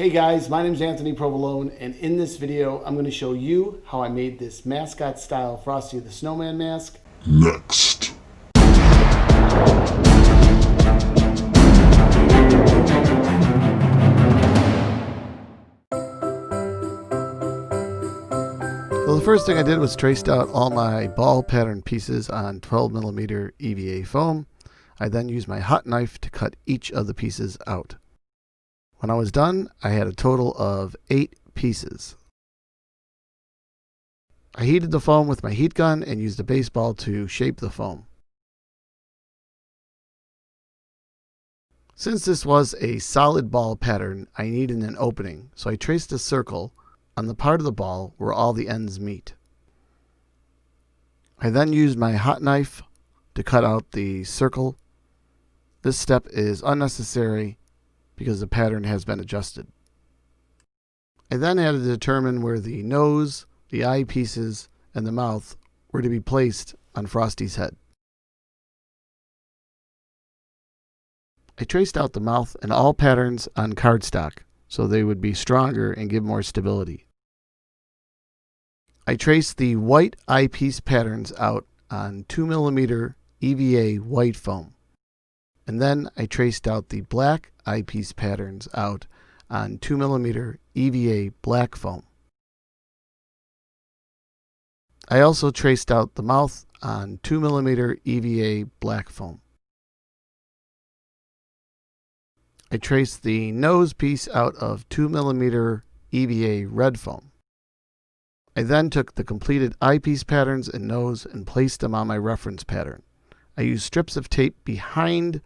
Hey guys, my name is Antny Provolone, and in this video I'm going to show you how I made this mascot style Frosty the Snowman mask. Next. So the first thing I did was traced out all my ball pattern pieces on 12mm EVA foam. I then used my hot knife to cut each of the pieces out. When I was done, I had a total of 8 pieces. I heated the foam with my heat gun and used a baseball to shape the foam. Since this was a solid ball pattern, I needed an opening, so I traced a circle on the part of the ball where all the ends meet. I then used my hot knife to cut out the circle. This step is unnecessary because the pattern has been adjusted. I then had to determine where the nose, the eye pieces, and the mouth were to be placed on Frosty's head. I traced out the mouth and all patterns on cardstock so they would be stronger and give more stability. I traced the white eyepiece patterns out on 2mm EVA white foam. And then I traced out the black eyepiece patterns out on 2mm EVA black foam. I also traced out the mouth on 2mm EVA black foam. I traced the nose piece out of 2mm EVA red foam. I then took the completed eyepiece patterns and nose and placed them on my reference pattern. I used strips of tape behind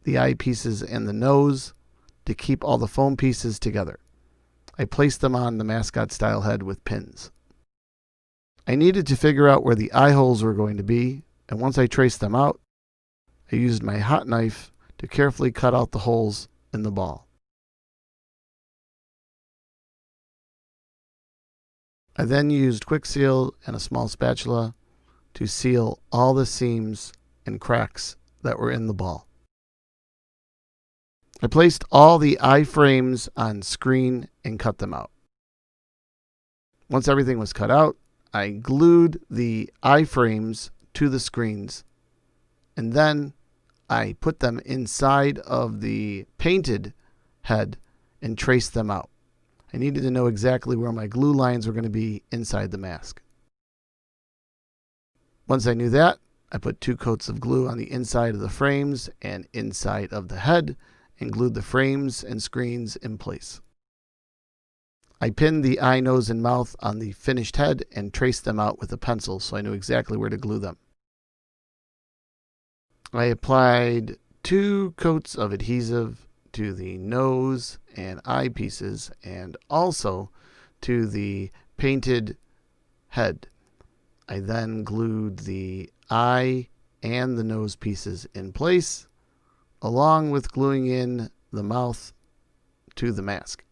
the eyepieces and the nose to keep all the foam pieces together. I placed them on the mascot style head with pins. I needed to figure out where the eye holes were going to be, and once I traced them out, I used my hot knife to carefully cut out the holes in the ball. I then used quick seal and a small spatula to seal all the seams and cracks that were in the ball. I placed all the eye frames on screen and cut them out. Once everything was cut out, I glued the eye frames to the screens, and then I put them inside of the painted head and traced them out. I needed to know exactly where my glue lines were going to be inside the mask. Once I knew that, I put 2 coats of glue on the inside of the frames and inside of the head and glued the frames and screens in place. I pinned the eye, nose, and mouth on the finished head and traced them out with a pencil so I knew exactly where to glue them. I applied 2 coats of adhesive to the nose and eye pieces and also to the painted head. I then glued the eye and the nose pieces in place, along with gluing in the mouth to the mask.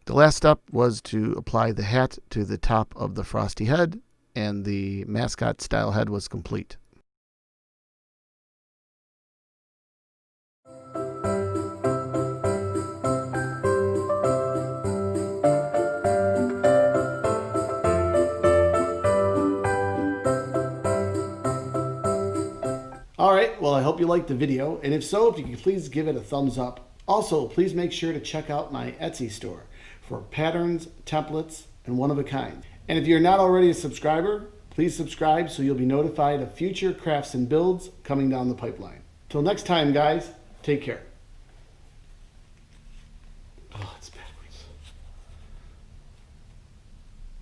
The last step was to apply the hat to the top of the Frosty head, and the mascot style head was complete. Alright, well I hope you liked the video, and if so, if you could please give it a thumbs up. Also, please make sure to check out my Etsy store for patterns, templates, and one-of-a-kind. And if you're not already a subscriber, please subscribe so you'll be notified of future crafts and builds coming down the pipeline. Till next time, guys, take care. Oh, it's backwards.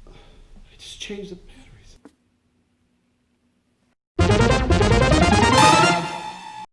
I just changed the